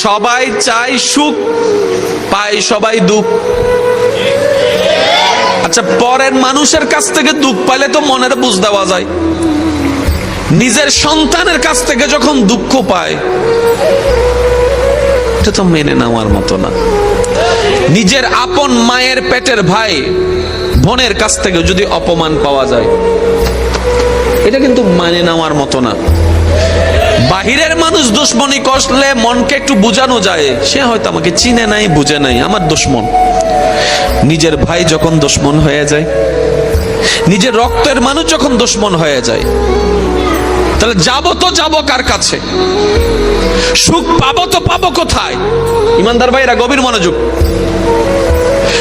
সবাই চায় সুখ, পায় সবাই দুঃখ। আচ্ছা, পরের মানুষের কাছ থেকে দুঃখ পাইলে তো মনের বুঝ দেওয়া যায়, নিজের সন্তানের কাছ থেকে যখন দুঃখ পায় এটা তো মেনে নেওয়ার মতো না। নিজের আপন মায়ের পেটের ভাই বোনের কাছ থেকে যদি অপমান পাওয়া যায় এটা কিন্তু মানে নেওয়ার মতো না। বাহিরের মানুষ দুশ্মনী করলে মনকে একটু বুঝানো যায়, সে হয়তো আমাকে চিনে নাই, বুঝে নাই, আমার দুশ্মন। নিজের ভাই যখন দুশ্মন হয়ে যায়, নিজের রক্তের মানুষ যখন দুশ্মন হয়ে যায়, তাহলে যাবো তো যাবো কার কাছে? সুখ পাবো তো পাবো কোথায়? ইমানদার ভাইরা গভীর মনোযোগ।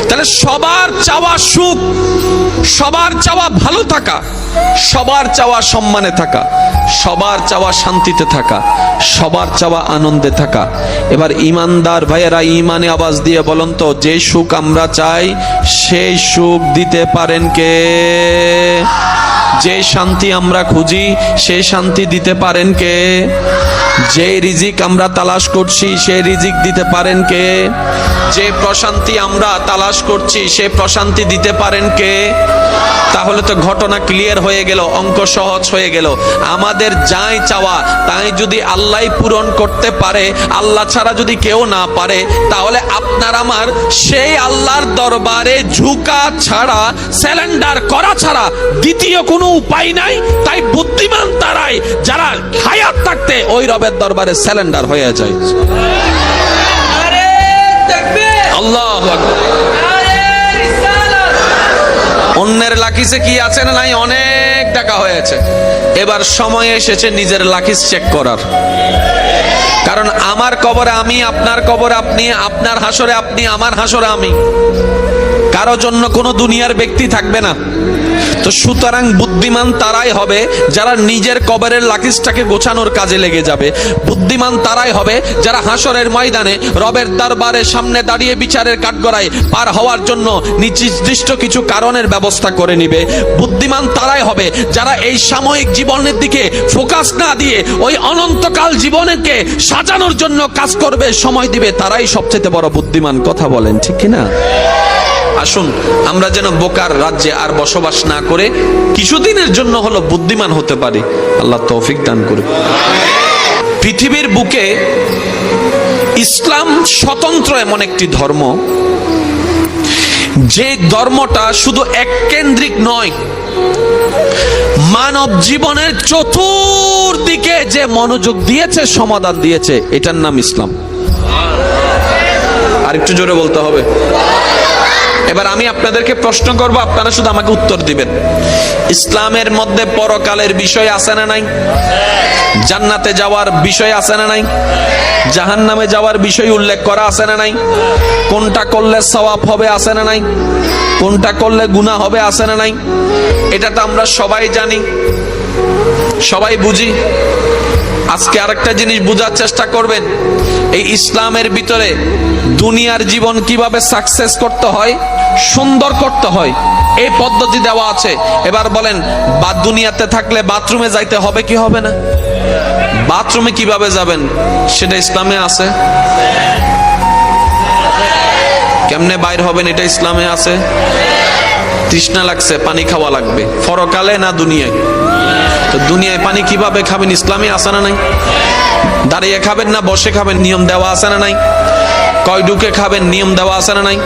তাহলে সবার চাওয়া সুখ, সবার চাওয়া ভালো থাকা, সবার চাওয়া সম্মানে থাকা, সবার চাওয়া শান্তিতে থাকা, সবার চাওয়া আনন্দে থাকা। এবার ইমানদার ভাইয়েরা ইমানে আওয়াজ দিয়ে বলুন তো, যে সুখ আমরা চাই সেই সুখ দিতে পারেন কে? যে শান্তি আমরা খুঁজি সেই শান্তি দিতে পারেন কে? যে রিজিক আমরা তালাশ করছি সেই রিজিক দিতে পারেন কে? যে প্রশান্তি আমরা তালাশ করছি সে প্রশান্তি দিতে পারেন কে? তাহলে তো ঘটনা ক্লিয়ার হয়ে গেল, অঙ্ক সহজ হয়ে গেল। আমাদের যাই চাওয়া তাই যদি আল্লাহ পূরণ করতে পারে, আল্লাহ ছাড়া যদি কেউ না পারে, তাহলে আপনার আমার সেই আল্লাহর দরবারে ঝুঁকা ছাড়া, স্যালেন্ডার করা ছাড়া দ্বিতীয় কোনো উপায় নাই। তাই বুদ্ধিমান তারাই যারা হায়াত থাকতে ওই রবের দরবারে স্যালেন্ডার হয়ে যায়। আল্লাহু আকবার। অন্যের লাকিসে কি আছে না নাই অনেক টাকা হয়েছে, এবার সময় এসেছে নিজের লাকিস চেক করার। কারণ আমার কবরে আমি, আপনার কবরে আপনি, আপনার হাসরে আপনি, আমার হাসরে আমি, কারো জন্য কোনো দুনিয়ার ব্যক্তি থাকবে না। তো সুতরাং বুদ্ধিমান তারাই হবে যারা নিজের কবরের লাকিসটাকে গোছানোর কাজে লেগে যাবে। বুদ্ধিমান তারাই হবে যারা হাসরের ময়দানে রবের দরবারে সামনে দাঁড়িয়ে বিচারের কাঠগড়ায় পার হওয়ার জন্য নির্দিষ্ট কিছু কারণের ব্যবস্থা করে নিবে। বুদ্ধিমান তারাই হবে যারা এই সাময়িক জীবনের দিকে ফোকাস না দিয়ে ওই অনন্তকাল জীবনকে সাজানোর জন্য কাজ করবে, সময় দিবে। তারাই সবচেয়ে বড় বুদ্ধিমান। কথা বলেন ঠিক কিনা? আসুন আমরা যেন বোকার রাজ্যে আর বসবাস না করে কিছুদিনের জন্য হলো বুদ্ধিমান হতে পারি। আল্লাহ তৌফিক দান করুন। পৃথিবীর বুকে ইসলাম স্বতন্ত্র এমন একটি ধর্ম, যে ধর্মটা শুধু এককেন্দ্রিক নয়, মানব জীবনের চতুর্দিকে যে মনোযোগ দিয়েছে, সমাধান দিয়েছে, এটার নাম ইসলাম। আর একটু জোরে বলতে হবে। এবার আমি আপনাদেরকে প্রশ্ন করব, আপনারা শুধু আমাকে উত্তর দিবেন। ইসলামের মধ্যে পরকালের বিষয় আছে না নাই? জান্নাতে যাওয়ার বিষয় আছে না নাই? জাহান্নামে যাওয়ার বিষয় উল্লেখ করা আছে না নাই? কোনটা করলে সওয়াব হবে আছে না নাই? কোনটা করলে গুনাহ হবে আছে না নাই? এটা তো আমরা সবাই জানি, সবাই বুঝি। আজকে আরেকটা জিনিস বোঝার চেষ্টা করবেন, এই ইসলামের ভিতরে দুনিয়ার জীবন কিভাবে সাকসেস করতে হয়, সুন্দর করতে হয়, এই পদ্ধতি দেওয়া আছে। এবার বলেন, দুনিয়াতে থাকলে বাথরুমে যাইতে হবে কি হবে না? বাথরুমে কিভাবে যাবেন সেটা ইসলামে আছে। কেমনে বাইর হবেন এটা ইসলামে আছে। তৃষ্ণা লাগছে, পানি খাওয়া লাগবে, পরকালে না দুনিয়ায়? তো দুনিয়ায় পানি কিভাবে খাবেন, ইসলামে আছে না নাই? দাঁড়িয়ে খাবেন না বসে খাবেন, নিয়ম দেওয়া আছে না নাই? কয় ঢুকে খাবেন, নিয়ম দেওয়া আছে না নাই?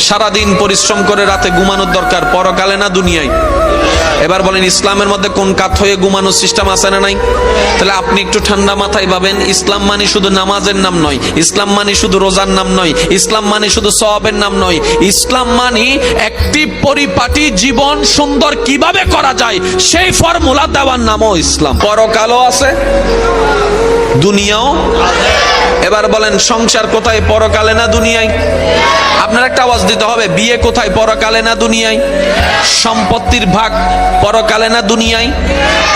সারাদিন পরিশ্রম করে রাতে ঘুমানোর দরকার, পরকালে না দুনিয়ায়? এবার বলেন, ইসলামের মধ্যে কোন কাত হয়ে ঘুমানোর সিস্টেম আছে না নাই? তাহলে আপনি একটু ঠান্ডা মাথায় ভাবেন, ইসলাম মানে শুধু নামাজের নাম নয়, ইসলাম মানে শুধু রোজার নাম নয়, ইসলাম মানে শুধু সওয়াবের নাম নয়। ইসলাম মানে একটি পরিপাটি জীবন সুন্দর কিভাবে করা যায় সেই ফর্মুলা দেওয়ার নামও ইসলাম। পরকালও আছে, দুনিয়াও। এবার বলেন, সংসার কোথায়, পরকালে না দুনিয়ায়? আপনার একটা আওয়াজ দিতে হবে, বিয়ে কোথায়, পরকালে না দুনিয়ায়? সম্পত্তির ভাগ পরকালে না দুনিয়ায়?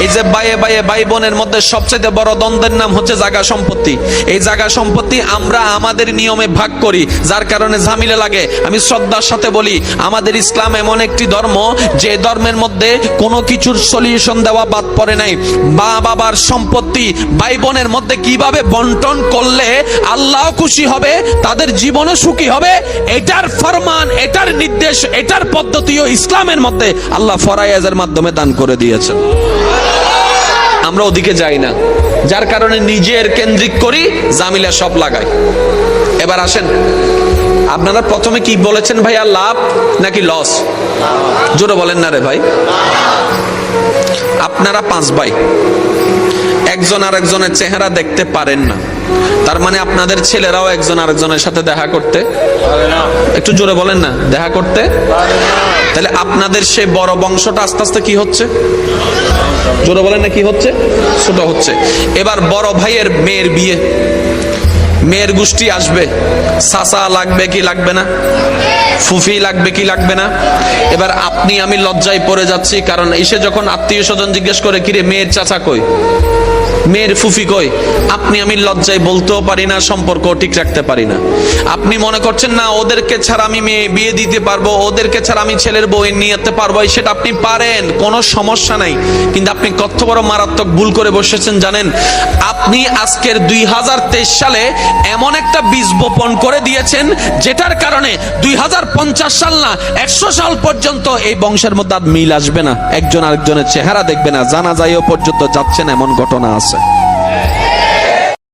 এই যে ভাইয়ে ভাইয়ে ভাই বোনের মধ্যে সবচেয়ে বড় দ্বন্দ্বের নাম হচ্ছে জায়গা সম্পত্তি। এই জায়গা সম্পত্তি আমরা আমাদের নিয়মে ভাগ করি, যার কারণে ঝামেলা লাগে। আমি শ্রদ্ধার সাথে বলি, আমাদের ইসলাম এমন একটি ধর্ম যে ধর্মের মধ্যে কোনো কিছুর সলিউশন দেওয়া বাদ পড়ে নাই। মা বাবার সম্পত্তি ভাই বোনের মধ্যে কিভাবে বন্টন করলে আল্লাহ খুশি হবে, তাদের জীবনও সুখী হবে। এটার ফরমান, এটার নির্দেশ, এটার পদ্ধতিও ইসলামের মধ্যে আল্লাহ ফরায়েজের মাধ্যমে দান করে দিয়েছেন। আমরা ওদিকে যাই না, যার কারণে নিজের কেন্দ্রিক করি, জামিলা সব লাগাই। এবার আসেন, আপনারা প্রথমে কি বলেছেন ভাইয়া, লাভ নাকি লস? জোরে বলেন না রে ভাই। আপনারা 5 ভাই, একজন আরেকজনের চেহারা দেখতে পারেন না, তার মানে আপনাদের ছেলেরাও একজন আরেকজনের সাথে দেখা করতে পারে না। একটু জোরে বলেন না, দেখা করতে পারে না। তাহলে আপনাদের সেই বড় বংশটা আস্তে আস্তে কি হচ্ছে? জোরে বলেন না, কি হচ্ছে? ছোট হচ্ছে। এবার বড় ভাইয়ের মেয়ের বিয়ে, মেয়ের গোষ্ঠী আসবে, চাচা লাগবে কি লাগবে না? ফুফি লাগবে কি লাগবে না? এবার আপনি আমি লজ্জায় পড়ে যাচ্ছি, কারণ এসে যখন আত্মীয় স্বজন জিজ্ঞেস করে, কিরে মেয়ের চাচা কই, মেয়ের ফুফি কই, আপনি আমি লজ্জায় বলতেও পারি না, সম্পর্ক ঠিক রাখতে পারি না। আপনি মনে করছেন না ওদেরকে ছাড়া আমি মেয়ে বিয়ে দিতে পারবো, ওদেরকে ছাড়া আমি ছেলের বউ নিয়ে যেতে পারবো, সেটা আপনি পারেন, কোনো সমস্যা নাই। কিন্তু আপনি কত বড় মারাত্মক ভুল করে বসেছেন জানেন? আপনি আজকের 2023 সালে এমন একটা বীজ বপন করে দিয়েছেন, যেটার কারণে 2050 সাল না 100 সাল পর্যন্ত এই বংশের মধ্যে আর মিল আসবে না, একজন আরেকজনের চেহারা দেখবে না, জানা যায়ও পর্যন্ত যাচ্ছেন, এমন ঘটনা আছে।